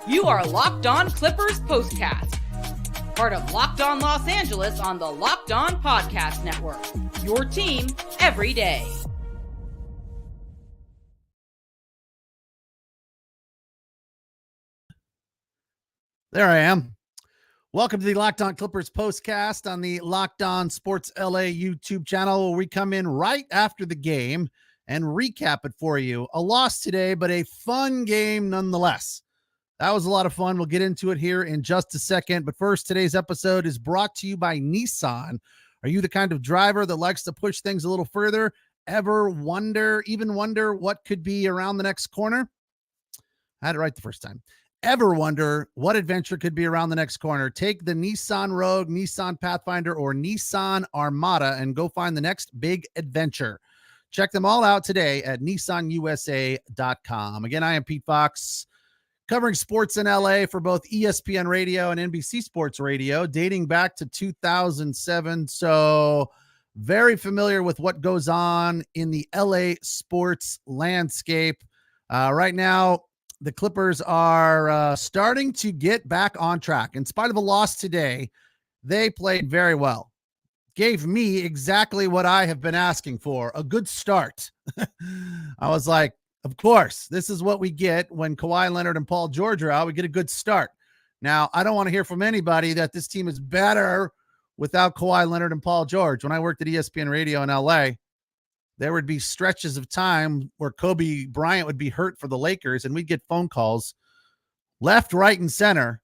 You are Locked On Clippers POSTCAST, part of Locked On Los Angeles on the Locked On Podcast Network. Your team every day. There I am. Welcome to the Locked On Clippers POSTCAST on the Locked On Sports LA YouTube channel, where we come in right after the game and recap it for you. A loss today, but a fun game nonetheless. That was a lot of fun. We'll get into it here in just a second. But first, today's episode is brought to you by Nissan. Are you the kind of driver that likes to push things a little further? Even wonder what could be around the next corner? I had it right the first time. Ever wonder what adventure could be around the next corner? Take the Nissan Rogue, Nissan Pathfinder, or Nissan Armada and go find the next big adventure. Check them all out today at nissanusa.com. Again, I am Pete Fox, covering sports in LA for both ESPN Radio and NBC Sports Radio, dating back to 2007. So very familiar with what goes on in the LA sports landscape. Right now, the Clippers are starting to get back on track. In spite of a loss today, they played very well. Gave me exactly what I have been asking for, a good start. I was like, of course, this is what we get when Kawhi Leonard and Paul George are out. We get a good start. Now, I don't want to hear from anybody that this team is better without Kawhi Leonard and Paul George. When I worked at ESPN Radio in LA, there would be stretches of time where Kobe Bryant would be hurt for the Lakers, and we'd get phone calls left, right, and center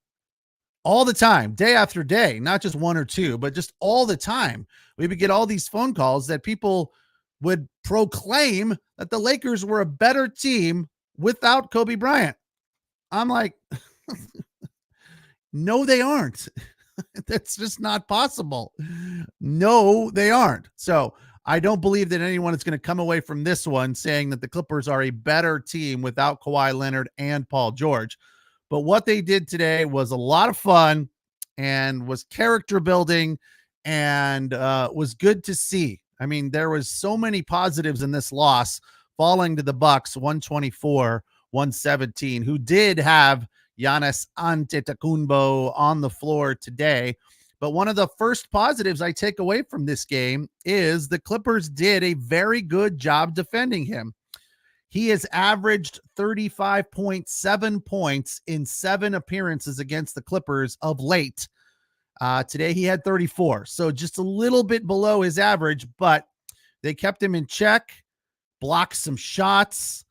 all the time, day after day, not just one or two, but just all the time. We would get all these phone calls that people would proclaim that the Lakers were a better team without Kobe Bryant. I'm like, no, they aren't. That's just not possible. No, they aren't. So I don't believe that anyone is going to come away from this one saying that the Clippers are a better team without Kawhi Leonard and Paul George. But what they did today was a lot of fun and was character building and was good to see. I mean, there was so many positives in this loss, falling to the Bucks 124-117, who did have Giannis Antetokounmpo on the floor today. But one of the first positives I take away from this game is the Clippers did a very good job defending him. He has averaged 35.7 points in 7 appearances against the Clippers of late. Today he had 34, so just a little bit below his average, but they kept him in check, blocked some shots.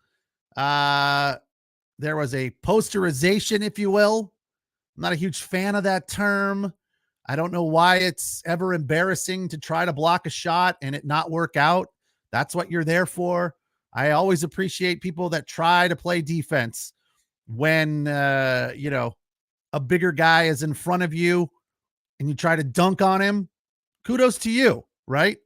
There was a posterization, if you will. I'm not a huge fan of that term. I don't know why it's ever embarrassing to try to block a shot and it not work out. That's what you're there for. I always appreciate people that try to play defense when, a bigger guy is in front of you and you try to dunk on him. Kudos to you, right?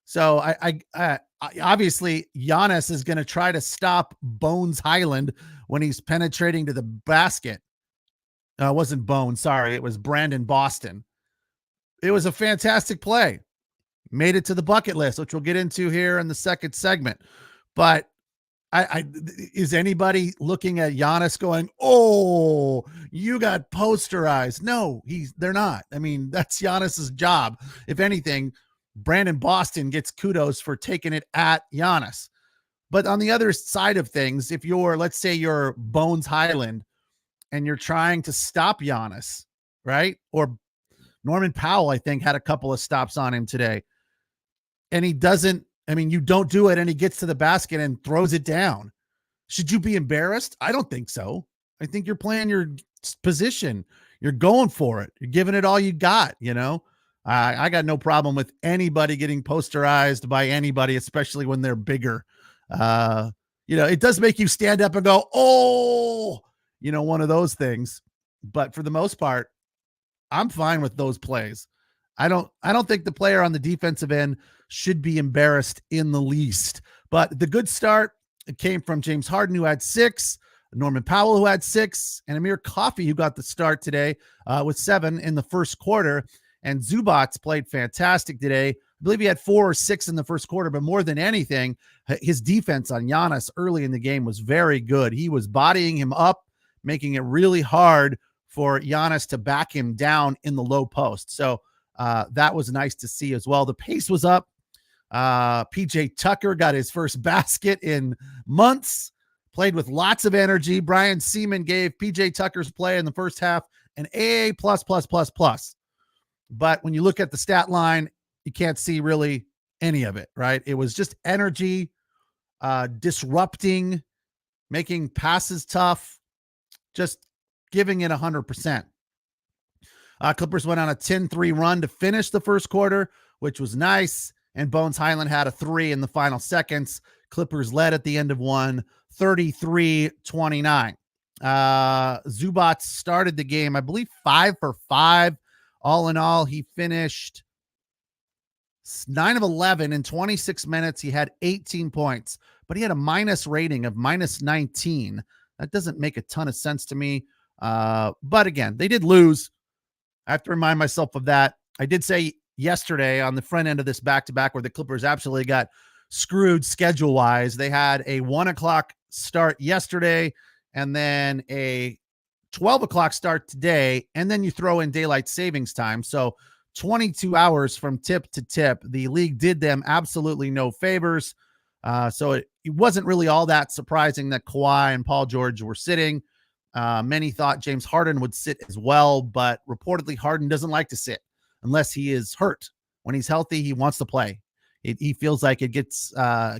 So I obviously Giannis is going to try to stop Bones Highland when he's penetrating to the basket. It wasn't Bones, sorry. It was Brandon Boston. It was a fantastic play. Made it to the bucket list, which we'll get into here in the second segment. But is anybody looking at Giannis going, oh, you got posterized? No, they're not. I mean, that's Giannis's job. If anything, Brandon Boston gets kudos for taking it at Giannis. But on the other side of things, if let's say you're Bones Highland and you're trying to stop Giannis, right? Or Norman Powell, I think, had a couple of stops on him today. And you don't do it, and he gets to the basket and throws it down. Should you be embarrassed? I don't think so. I think you're playing your position. You're going for it. You're giving it all you got, I got no problem with anybody getting posterized by anybody, especially when they're bigger. It does make you stand up and go, oh, one of those things. But for the most part, I'm fine with those plays. I don't think the player on the defensive end should be embarrassed in the least. But the good start came from James Harden, who had 6, Norman Powell, who had 6, and Amir Coffey, who got the start today with 7 in the first quarter. And Zubats played fantastic today. I believe he had 4 or 6 in the first quarter, but more than anything, his defense on Giannis early in the game was very good. He was bodying him up, making it really hard for Giannis to back him down in the low post. So that was nice to see as well. The pace was up. PJ Tucker got his first basket in months, played with lots of energy. Brian Seaman gave PJ Tucker's play in the first half an AA++++. But when you look at the stat line, you can't see really any of it, right? It was just energy, disrupting, making passes tough, just giving it 100%. Clippers went on a 10-3 run to finish the first quarter, which was nice. And Bones Highland had a 3 in the final seconds. Clippers led at the end of one, 33-29. Zubac started the game, I believe, 5 for 5. All in all, he finished 9 of 11 in 26 minutes. He had 18 points, but he had a minus rating of -19. That doesn't make a ton of sense to me. But again, they did lose. I have to remind myself of that. I did say yesterday on the front end of this back-to-back where the Clippers absolutely got screwed schedule-wise. They had a 1 o'clock start yesterday and then a 12 o'clock start today, and then you throw in daylight savings time. So 22 hours from tip to tip. The league did them absolutely no favors. So it wasn't really all that surprising that Kawhi and Paul George were sitting. Many thought James Harden would sit as well, but reportedly Harden doesn't like to sit unless he is hurt. When he's healthy, he wants to play. He feels like it gets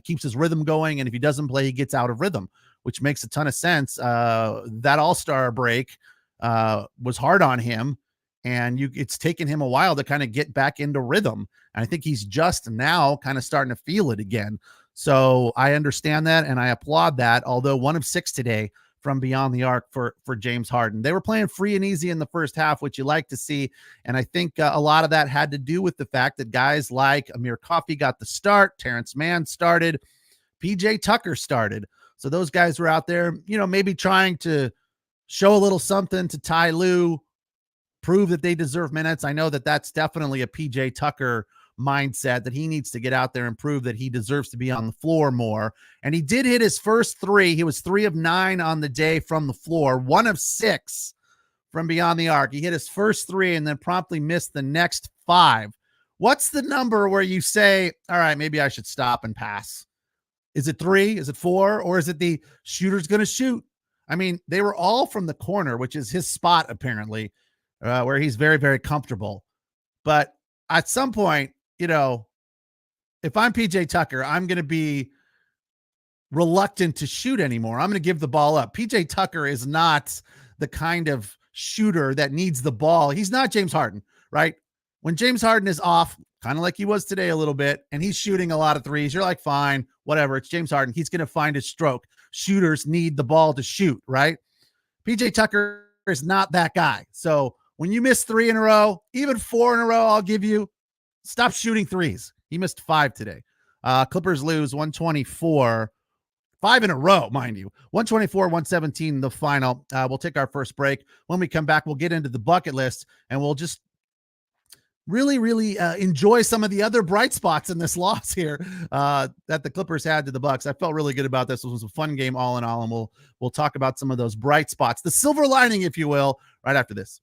keeps his rhythm going, and if he doesn't play, he gets out of rhythm, which makes a ton of sense. That All-Star break was hard on him, and it's taken him a while to kind of get back into rhythm. And I think he's just now kind of starting to feel it again. So I understand that, and I applaud that, although 1 of 6 today from beyond the arc for James Harden. They were playing free and easy in the first half, which you like to see. And I think a lot of that had to do with the fact that guys like Amir Coffey got the start, Terrence Mann started, PJ Tucker started. So those guys were out there, maybe trying to show a little something to Ty Lue, prove that they deserve minutes. I know that that's definitely a PJ Tucker mindset, that he needs to get out there and prove that he deserves to be on the floor more. And he did hit his first 3. He was 3 of 9 on the day from the floor, 1 of 6 from beyond the arc. He hit his first 3 and then promptly missed the next 5. What's the number where you say, all right, maybe I should stop and pass? Is it 3? Is it 4? Or is it the shooter's going to shoot? I mean, they were all from the corner, which is his spot, apparently, where he's very, very comfortable. But at some point, if I'm PJ Tucker, I'm going to be reluctant to shoot anymore. I'm going to give the ball up. PJ Tucker is not the kind of shooter that needs the ball. He's not James Harden, right? When James Harden is off, kind of like he was today a little bit, and he's shooting a lot of threes, you're like, fine, whatever. It's James Harden. He's going to find his stroke. Shooters need the ball to shoot, right? PJ Tucker is not that guy. So when you miss 3 in a row, even 4 in a row, I'll give you, stop shooting threes. He missed 5 today. Clippers lose 124, 5 in a row, mind you. 124-117, the final. We'll take our first break. When we come back, we'll get into the bucket list, and we'll just really enjoy some of the other bright spots in this loss here that the Clippers had to the Bucks. I felt really good about this. It was a fun game all in all, and we'll talk about some of those bright spots, the silver lining, if you will, right after this.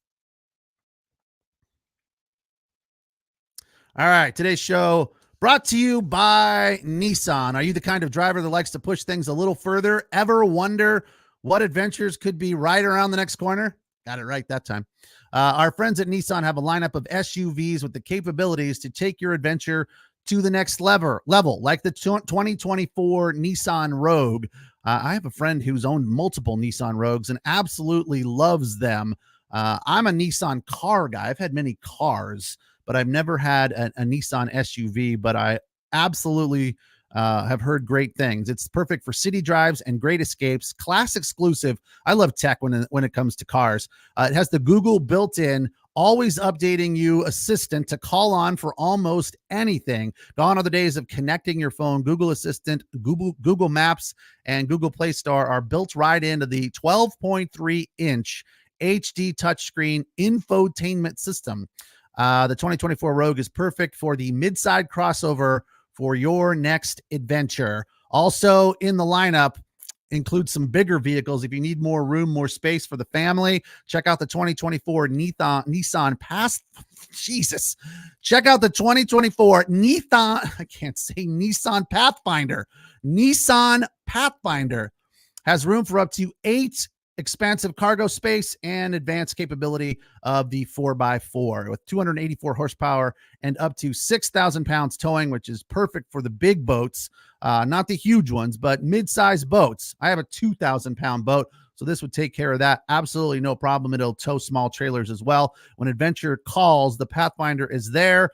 All right, today's show brought to you by Nissan. Are you the kind of driver that likes to push things a little further? Ever wonder what adventures could be right around the next corner? Got it right that time. Our friends at Nissan have a lineup of SUVs with the capabilities to take your adventure to the next level, like the 2024 Nissan Rogue. I have a friend who's owned multiple Nissan Rogues and absolutely loves them. I'm a Nissan car guy. I've had many cars, but I've never had a Nissan SUV, but I absolutely have heard great things. It's perfect for city drives and great escapes. Class exclusive. I love tech when it comes to cars. It has the Google built-in, always updating you assistant to call on for almost anything. Gone are the days of connecting your phone. Google Assistant, Google Maps, and Google Play Store are built right into the 12.3-inch HD touchscreen infotainment system. The 2024 Rogue is perfect for the mid-side crossover for your next adventure. Also in the lineup, include some bigger vehicles. If you need more room, more space for the family, check out the 2024 Nissan Jesus. Check out the 2024 Nissan Pathfinder. Nissan Pathfinder has room for up to 8 expansive cargo space and advanced capability of the 4x4 with 284 horsepower and up to 6,000 pounds towing, which is perfect for the big boats, not the huge ones, but mid-sized boats. I have a 2,000-pound boat, so this would take care of that. Absolutely no problem. It'll tow small trailers as well. When adventure calls, the Pathfinder is there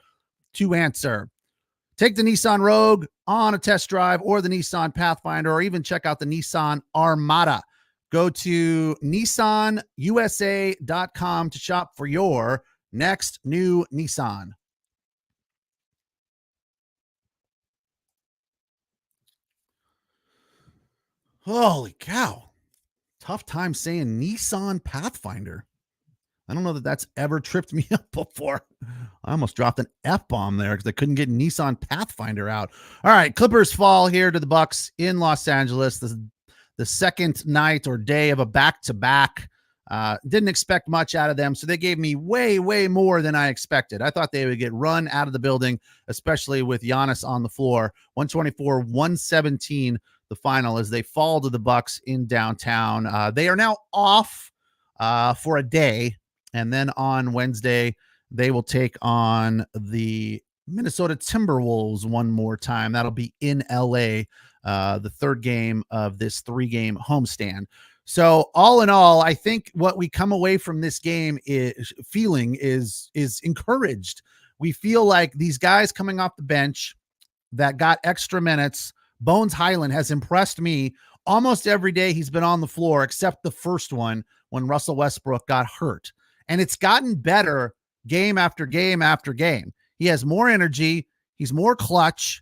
to answer. Take the Nissan Rogue on a test drive or the Nissan Pathfinder, or even check out the Nissan Armada. Go to nissanusa.com to shop for your next new Nissan. Holy cow. Tough time saying Nissan Pathfinder. I don't know that that's ever tripped me up before. I almost dropped an F-bomb there because I couldn't get Nissan Pathfinder out. All right, Clippers fall here to the Bucks in Los Angeles. The second night or day of a back-to-back. Didn't expect much out of them, so they gave me way, way more than I expected. I thought they would get run out of the building, especially with Giannis on the floor. 124-117 the final as they fall to the Bucks in downtown. They are now off for a day, and then on Wednesday, they will take on the Minnesota Timberwolves one more time. That'll be in LA, the third game of this 3-game homestand. So all in all, I think what we come away from this game is encouraged. We feel like these guys coming off the bench that got extra minutes. Bones Highland has impressed me almost every day he's been on the floor, except the first one when Russell Westbrook got hurt. And it's gotten better game after game after game. He has more energy. He's more clutch.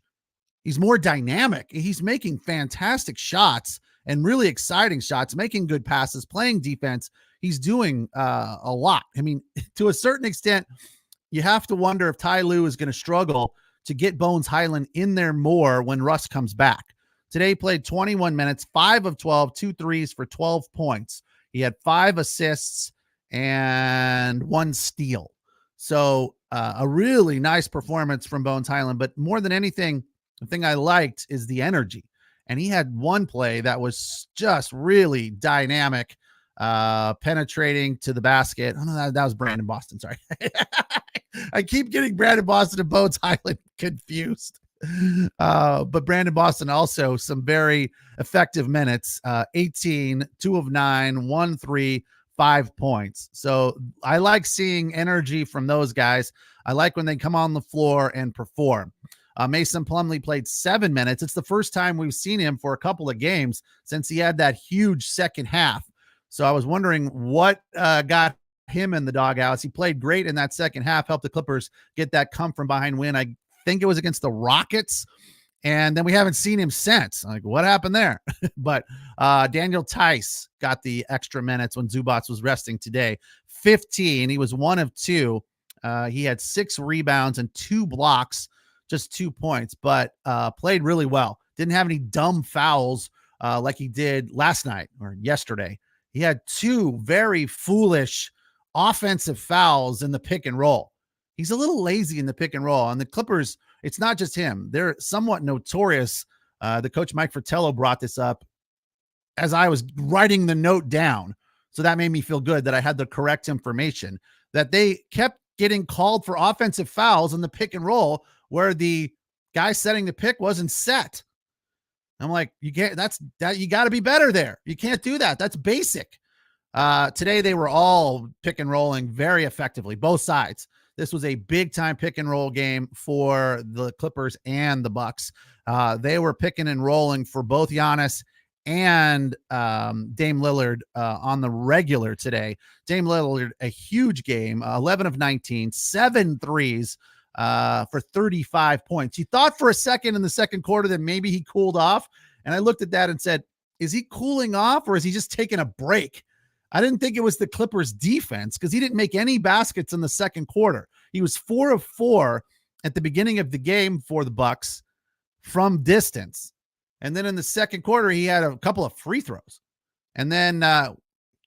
He's more dynamic. He's making fantastic shots and really exciting shots, making good passes, playing defense. He's doing a lot. I mean, to a certain extent, you have to wonder if Ty Lue is going to struggle to get Bones Highland in there more when Russ comes back. Today he played 21 minutes, 5 of 12, 2 threes for 12 points. He had 5 assists and 1 steal. So a really nice performance from Bones Highland. But more than anything, the thing I liked is the energy. And he had one play that was just really dynamic, penetrating to the basket. Oh, no, that was Brandon Boston. Sorry. I keep getting Brandon Boston and Bones Highland confused. But Brandon Boston also some very effective minutes, 18, 2 of 9, 1 3, 5 points. So I like seeing energy from those guys. I like when they come on the floor and perform. Mason Plumlee played 7 minutes. It's the first time we've seen him for a couple of games since he had that huge second half. So I was wondering what got him in the doghouse. He played great in that second half, helped the Clippers get that come from behind win. I think it was against the Rockets. And then we haven't seen him since. Like, what happened there? But Daniel Tice got the extra minutes when Zubats was resting today. 15. He was 1 of 2. He had 6 rebounds and 2 blocks, just 2 points, but played really well. Didn't have any dumb fouls like he did last night or yesterday. He had 2 very foolish offensive fouls in the pick and roll. He's a little lazy in the pick and roll. And the Clippers, it's not just him. They're somewhat notorious. The coach Mike Fratello brought this up as I was writing the note down. So that made me feel good that I had the correct information, that they kept getting called for offensive fouls in the pick and roll where the guy setting the pick wasn't set. I'm like, you can't, you got to be better there. You can't do that. That's basic. Today they were all pick and rolling very effectively, both sides. This was a big time pick and roll game for the Clippers and the Bucks. They were picking and rolling for both Giannis and Dame Lillard on the regular today. Dame Lillard, a huge game, 11 of 19, 7 threes for 35 points. You thought for a second in the second quarter that maybe he cooled off. And I looked at that and said, is he cooling off or is he just taking a break? I didn't think it was the Clippers defense because he didn't make any baskets in the second quarter. He was 4 of 4 at the beginning of the game for the Bucks from distance. And then in the second quarter, he had a couple of free throws and then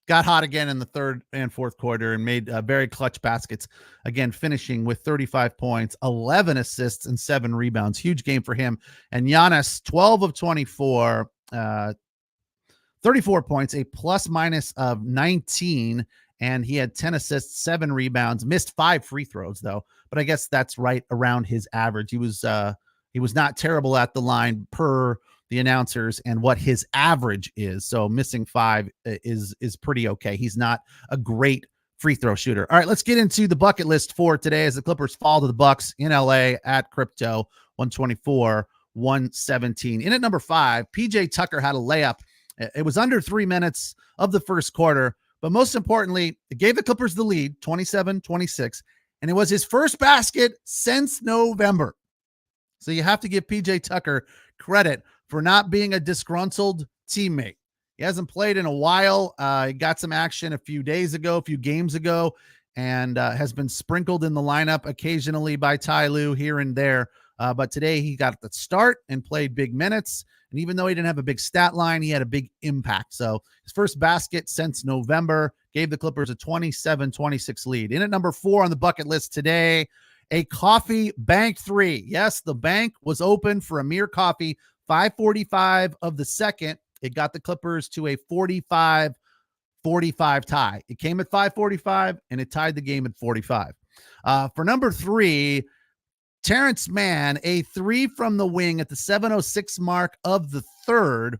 got hot again in the third and fourth quarter and made very clutch baskets, again, finishing with 35 points, 11 assists, and 7 rebounds. Huge game for him. And Giannis, 12 of 24, 34 points, a plus minus of 19, and he had 10 assists, 7 rebounds, missed 5 free throws, though. But I guess that's right around his average. He was not terrible at the line per the announcers and what his average is. So missing 5 is pretty okay. He's not a great free throw shooter. All right, let's get into the bucket list for today as the Clippers fall to the Bucks in LA at Crypto 124-117. In at number 5, PJ Tucker had a layup. It was under 3 minutes of the first quarter, but most importantly, it gave the Clippers the lead 27-26, and it was his first basket since November. So you have to give PJ Tucker credit for not being a disgruntled teammate. He hasn't played in a while. He got some action a few games ago, and has been sprinkled in the lineup occasionally by Ty Lue here and there. But today he got the start and played big minutes. And even though he didn't have a big stat line, he had a big impact. So his first basket since November gave the Clippers a 27-26 lead. In at number 4 on the bucket list today, a coffee bank 3. Yes, the bank was open for Amir Coffee, 5:45 of the second. It got the Clippers to a 45-45 tie. It came at 5:45, and it tied the game at 45. For number 3, Terrence Mann, a 3 from the wing at the 7:06 mark of the third,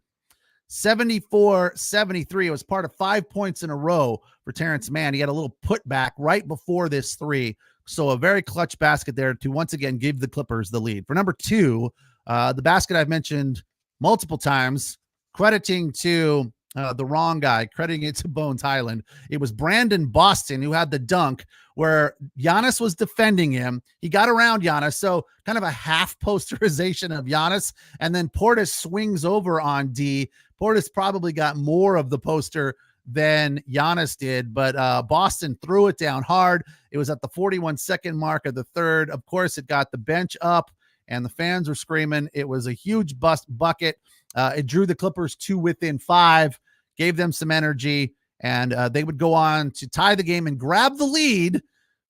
74-73. It was part of 5 points in a row for Terrence Mann. He had a little putback right before this 3. So a very clutch basket there to once again give the Clippers the lead. For number 2, the basket I've mentioned multiple times, crediting to the wrong guy, crediting it to Bones Highland. It was Brandon Boston who had the dunk where Giannis was defending him. He got around Giannis, so kind of a half posterization of Giannis, and then Portis swings over on D. Portis probably got more of the poster than Giannis did, but Boston threw it down hard. It was at the 41-second mark of the third. Of course, it got the bench up, and the fans were screaming. It was a huge bucket. It drew the Clippers to within 5, gave them some energy, and they would go on to tie the game and grab the lead.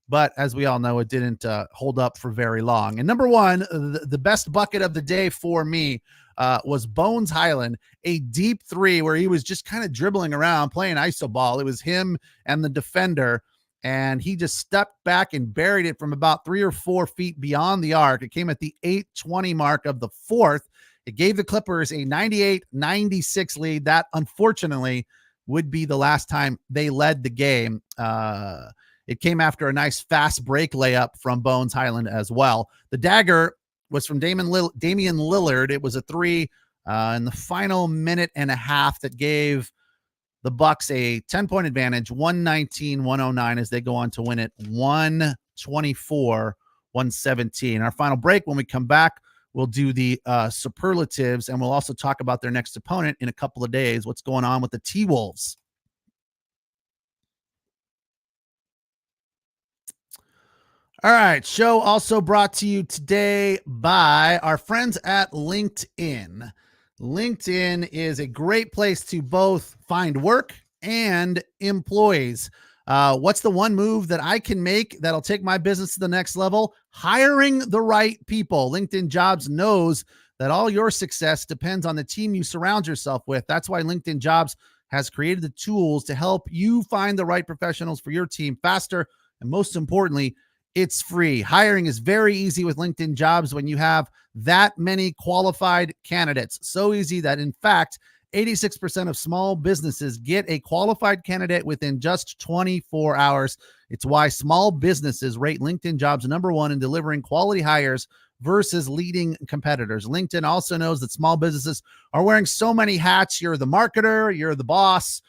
But as we all know, it didn't hold up for very long. And number 1, the best bucket of the day for me was Bones Highland, a deep 3 where he was just kind of dribbling around playing iso ball. It was him and the defender, and he just stepped back and buried it from about 3 or 4 feet beyond the arc. It came at the 8:20 mark of the fourth. It gave the Clippers a 98-96 lead. That, unfortunately, would be the last time they led the game. It came after a nice fast break layup from Bones Highland as well. The dagger was from Damian Lillard. It was a 3 in the final minute and a half that gave the Bucks a 10-point advantage, 119-109, as they go on to win it 124-117. Our final break. When we come back, we'll do the superlatives, and we'll also talk about their next opponent in a couple of days, what's going on with the T-Wolves. All right, show also brought to you today by our friends at LinkedIn. LinkedIn is a great place to both find work and employees. What's the one move that I can make that'll take my business to the next level? Hiring the right people. LinkedIn Jobs knows that all your success depends on the team you surround yourself with. That's why LinkedIn Jobs has created the tools to help you find the right professionals for your team faster, and most importantly, it's free. Hiring is very easy with LinkedIn Jobs when you have that many qualified candidates. So easy that, in fact, 86% of small businesses get a qualified candidate within just 24 hours. It's why small businesses rate LinkedIn Jobs number 1 in delivering quality hires versus leading competitors. LinkedIn also knows that small businesses are wearing so many hats. You're the marketer, you're the boss,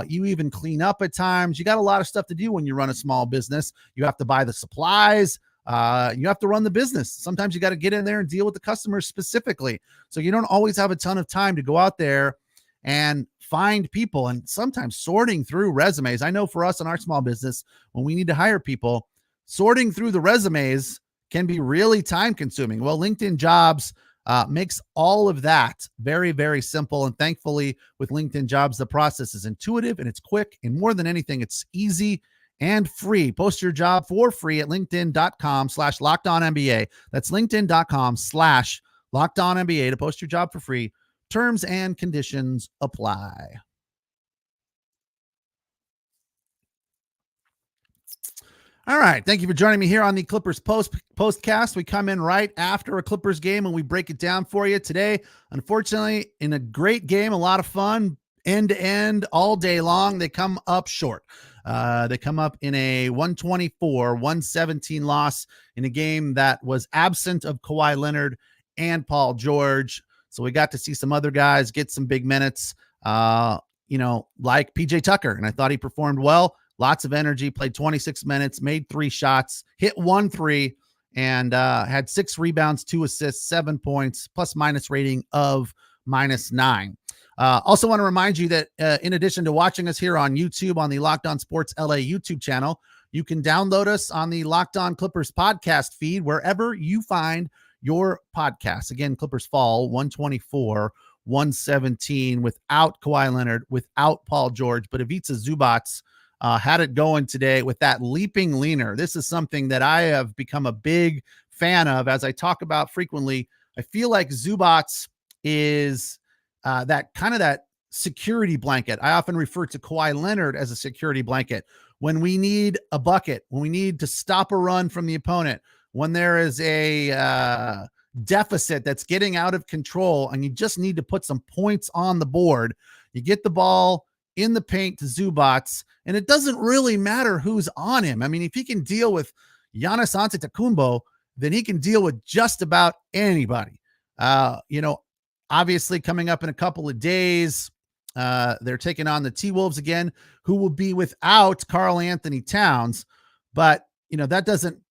you even clean up at times. You got a lot of stuff to do when you run a small business. You have to buy the supplies. You have to run the business. Sometimes you got to get in there and deal with the customers specifically. So you don't always have a ton of time to go out there and find people, and sometimes sorting through resumes. I know for us in our small business, when we need to hire people, sorting through the resumes can be really time consuming. Well, LinkedIn Jobs makes all of that very, very simple. And thankfully, with LinkedIn Jobs, the process is intuitive and it's quick. And more than anything, it's easy and free. Post your job for free at linkedin.com/LockedOnNBA. That's linkedin.com/LockedOnNBA to post your job for free. Terms and conditions apply. All right. Thank you for joining me here on the Clippers Postcast. We come in right after a Clippers game and we break it down for you today. Unfortunately, in a great game, a lot of fun, end to end, all day long, they come up short. They come up in a 124-117 loss in a game that was absent of Kawhi Leonard and Paul George. So we got to see some other guys get some big minutes, like PJ Tucker. And I thought he performed well. Lots of energy, played 26 minutes, made 3 shots, hit 1 3, and had 6 rebounds, 2 assists, 7 points, plus minus rating of -9. Also want to remind you that in addition to watching us here on YouTube on the Locked On Sports LA YouTube channel, you can download us on the Locked On Clippers podcast feed wherever you find your podcasts. Again, Clippers fall 124-117 without Kawhi Leonard, without Paul George, but Ivica Zubac had it going today with that leaping leaner. This is something that I have become a big fan of, as I talk about frequently. I feel like Zubac is that security blanket. I often refer to Kawhi Leonard as a security blanket. When we need a bucket, when we need to stop a run from the opponent, when there is a deficit that's getting out of control and you just need to put some points on the board, you get the ball in the paint to Zubac, and it doesn't really matter who's on him. I mean, if he can deal with Giannis Antetokounmpo, then he can deal with just about anybody. Obviously coming up in a couple of days, they're taking on the T-Wolves again, who will be without Karl Anthony Towns. But, that doesn't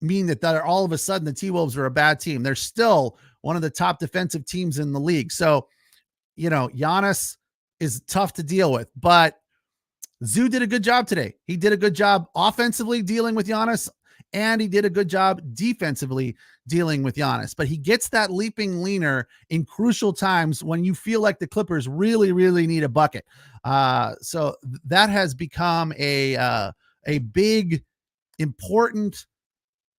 mean that all of a sudden the T-Wolves are a bad team. They're still one of the top defensive teams in the league. So, Giannis is tough to deal with, but Zoo did a good job today. He did a good job offensively dealing with Giannis, and he did a good job defensively dealing with Giannis. But he gets that leaping leaner in crucial times when you feel like the Clippers really, really need a bucket. So that has become a big, important,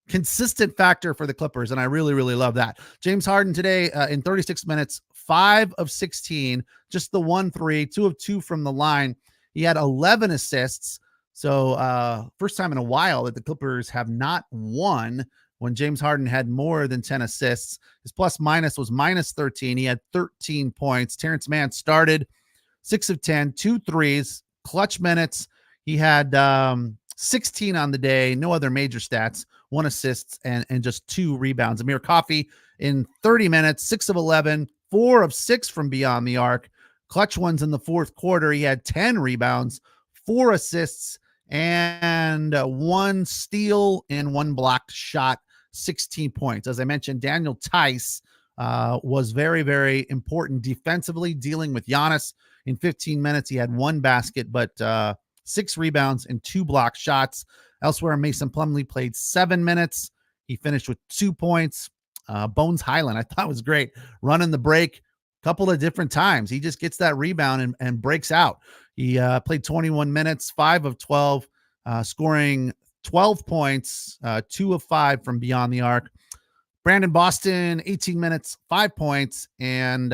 consistent factor for the Clippers, and I really, really love that. James Harden today in 36 minutes, 5 of 16, just the 1 3, 2 of 2 from the line. He had 11 assists. So first time in a while that the Clippers have not won when James Harden had more than 10 assists. His plus minus was -13. He had 13 points. Terrence Mann started 6 of 10, 2 threes, clutch minutes. He had 16 on the day, no other major stats, 1 assist and just 2 rebounds. Amir Coffey in 30 minutes, 6 of 11, 4 of 6 from beyond the arc. Clutch ones in the fourth quarter. He had 10 rebounds, 4 assists, and 1 steal and 1 blocked shot, 16 points. As I mentioned, Daniel Tice was very, very important defensively, dealing with Giannis. In 15 minutes, he had 1 basket, but 6 rebounds and 2 blocked shots. Elsewhere, Mason Plumlee played 7 minutes. He finished with 2 points. Bones Highland, I thought was great, running the break a couple of different times. He just gets that rebound and breaks out. He played 21 minutes, 5 of 12, scoring 12 points, 2 of 5 from beyond the arc. Brandon Boston, 18 minutes, 5 points. And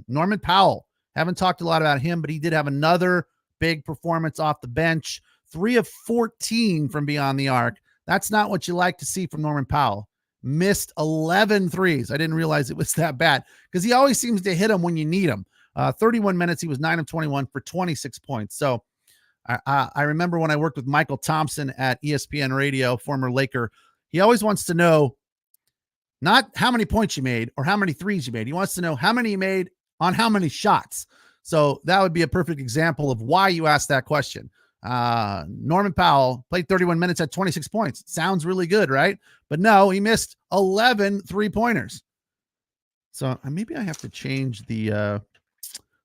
Norman Powell, haven't talked a lot about him, but he did have another big performance off the bench, 3 of 14 from beyond the arc. That's not what you like to see from Norman Powell. Missed 11 threes. I didn't realize it was that bad because he always seems to hit them when you need him. 31 minutes, he was 9 of 21 for 26 points. So I remember when I worked with Michael Thompson at ESPN Radio, former Laker, he always wants to know not how many points you made or how many threes you made. He wants to know how many you made on how many shots. So that would be a perfect example of why you asked that question. Norman Powell played 31 minutes at 26 points. Sounds really good, right? But no, he missed 11 3-pointers. So maybe I have to change the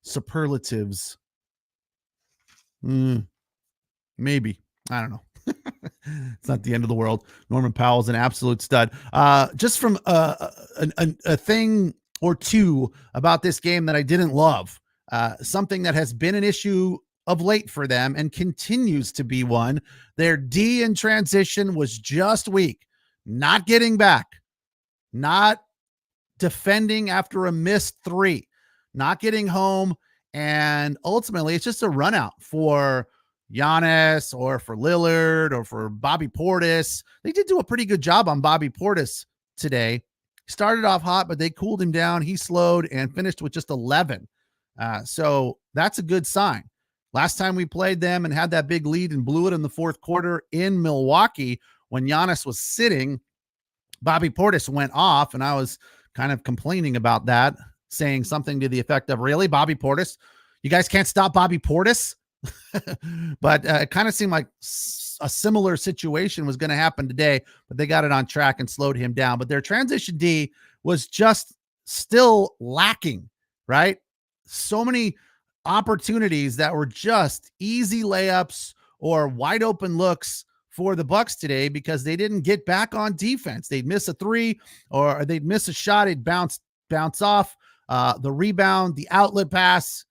superlatives. Maybe. I don't know. It's not the end of the world. Norman Powell's an absolute stud. Just from a thing or two about this game that I didn't love, something that has been an issue of late for them and continues to be one. Their D in transition was just weak, not getting back, not defending after a missed three, not getting home. And ultimately, it's just a run out for Giannis or for Lillard or for Bobby Portis. They did do a pretty good job on Bobby Portis today. Started off hot, but they cooled him down. He slowed and finished with just 11. So that's a good sign. Last time we played them and had that big lead and blew it in the fourth quarter in Milwaukee when Giannis was sitting, Bobby Portis went off, and I was kind of complaining about that, saying something to the effect of, really, Bobby Portis? You guys can't stop Bobby Portis? But it kind of seemed like a similar situation was going to happen today, but they got it on track and slowed him down. But their transition D was just still lacking, right? So many opportunities that were just easy layups or wide open looks for the Bucks today because they didn't get back on defense. They'd miss a three or they'd miss a shot. It'd bounce off the rebound, the outlet pass,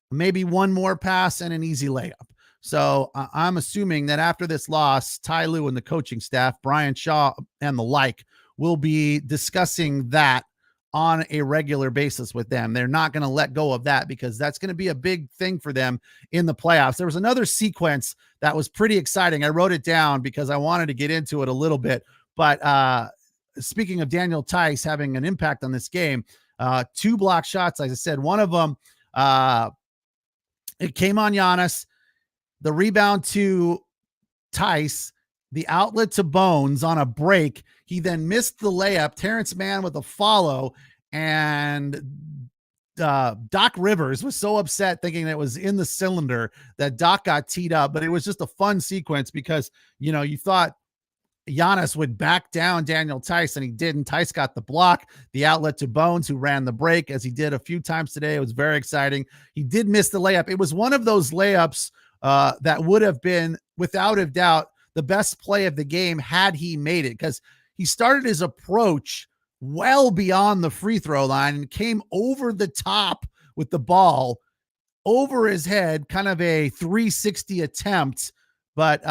maybe one more pass and an easy layup. So I'm assuming that after this loss, Ty Lue and the coaching staff, Brian Shaw and the like, will be discussing that on a regular basis with them. They're not going to let go of that because that's going to be a big thing for them in the playoffs. There was another sequence that was pretty exciting. I wrote it down because I wanted to get into it a little bit. But speaking of Daniel Tice having an impact on this game, 2 block shots, as I said, one of them, it came on Giannis, the rebound to Tice, the outlet to Bones on a break. He then missed the layup. Terrence Mann with a follow, and Doc Rivers was so upset thinking it was in the cylinder that Doc got teed up. But it was just a fun sequence because, you thought Giannis would back down Daniel Tice, and he didn't. Tice got the block, the outlet to Bones, who ran the break, as he did a few times today. It was very exciting. He did miss the layup. It was one of those layups that would have been, without a doubt, the best play of the game had he made it, because he started his approach well beyond the free throw line and came over the top with the ball over his head, kind of a 360 attempt, but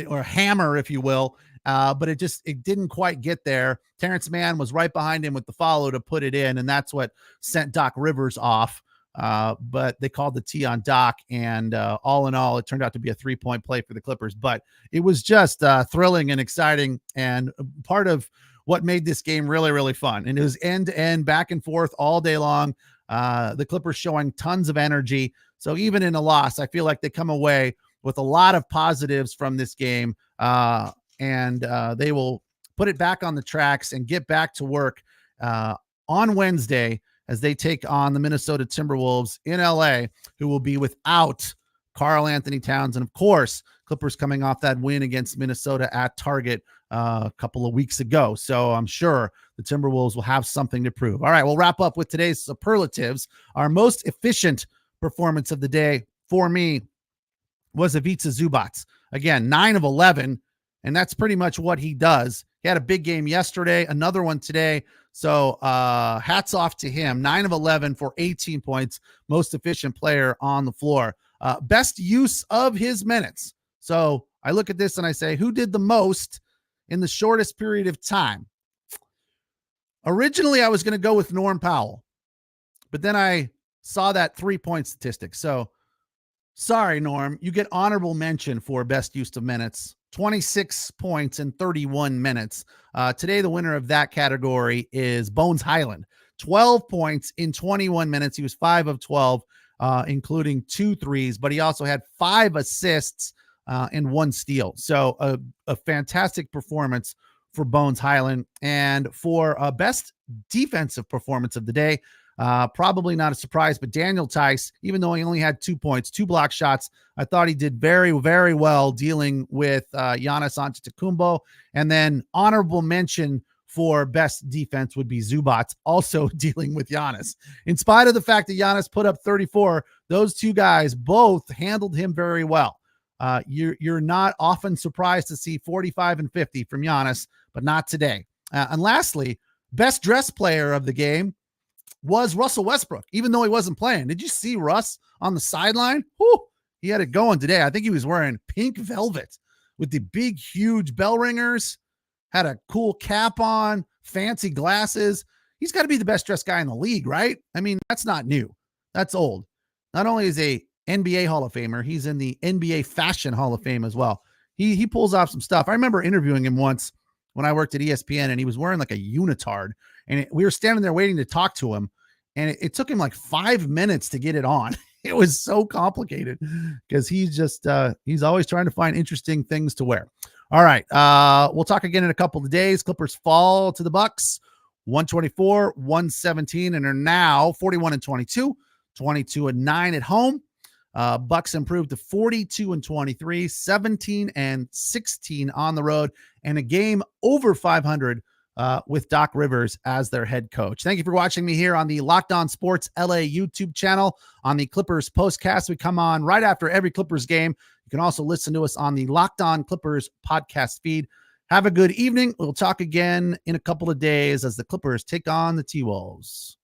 or hammer, if you will. But it didn't quite get there. Terrence Mann was right behind him with the follow to put it in, and that's what sent Doc Rivers off. But they called the T on Doc, and all in all, it turned out to be a 3-point play for the Clippers. But it was just thrilling and exciting, and part of what made this game really, really fun. And it was end-to-end, back and forth all day long. The Clippers showing tons of energy. So even in a loss, I feel like they come away with a lot of positives from this game, and they will put it back on the tracks and get back to work on Wednesday as they take on the Minnesota Timberwolves in LA, who will be without Karl Anthony Towns. And of course, Clippers coming off that win against Minnesota at Target a couple of weeks ago. So I'm sure the Timberwolves will have something to prove. All right, we'll wrap up with today's superlatives. Our most efficient performance of the day for me was Ivica Zubac. Again, 9 of 11, and that's pretty much what he does. He had a big game yesterday, another one today. So hats off to him. 9 of 11 for 18 points, most efficient player on the floor. Best use of his minutes. So I look at this and I say, who did the most in the shortest period of time? Originally, I was going to go with Norman Powell, but then I saw that 3-point statistic. So sorry, Norm, you get honorable mention for best use of minutes. 26 points in 31 minutes. Today, the winner of that category is Bones Highland. 12 points in 21 minutes. He was 5 of 12, including 2 threes, but he also had 5 assists and 1 steal. So a fantastic performance for Bones Highland. And for best defensive performance of the day, probably not a surprise, but Daniel Tice, even though he only had 2 points, 2 block shots, I thought he did very, very well dealing with Giannis Antetokounmpo. And then honorable mention for best defense would be Zubats, also dealing with Giannis. In spite of the fact that Giannis put up 34, those two guys both handled him very well. You're not often surprised to see 45 and 50 from Giannis, but not today. And lastly, best dressed player of the game was Russell Westbrook, even though he wasn't playing. Did you see Russ on the sideline? Whew, he had it going today. I think he was wearing pink velvet with the big, huge bell ringers, had a cool cap on, fancy glasses. He's got to be the best dressed guy in the league, right? I mean, that's not new. That's old. Not only is a NBA Hall of Famer, he's in the NBA Fashion Hall of Fame as well. He pulls off some stuff. I remember interviewing him once when I worked at ESPN, and he was wearing like a unitard, and we were standing there waiting to talk to him, and it took him like 5 minutes to get it on. It was so complicated because he's just he's always trying to find interesting things to wear. All right, we'll talk again in a couple of days. Clippers fall to the Bucks 124-117 and are now 41-22, 22-9 at home. Bucks improved to 42-23, 17-16 on the road, and a game over 500 with Doc Rivers as their head coach. Thank you for watching me here on the Locked On Sports LA YouTube channel on the Clippers Postcast. We come on right after every Clippers game. You can also listen to us on the Locked On Clippers podcast feed. Have a good evening. We'll talk again in a couple of days as the Clippers take on the T-Wolves.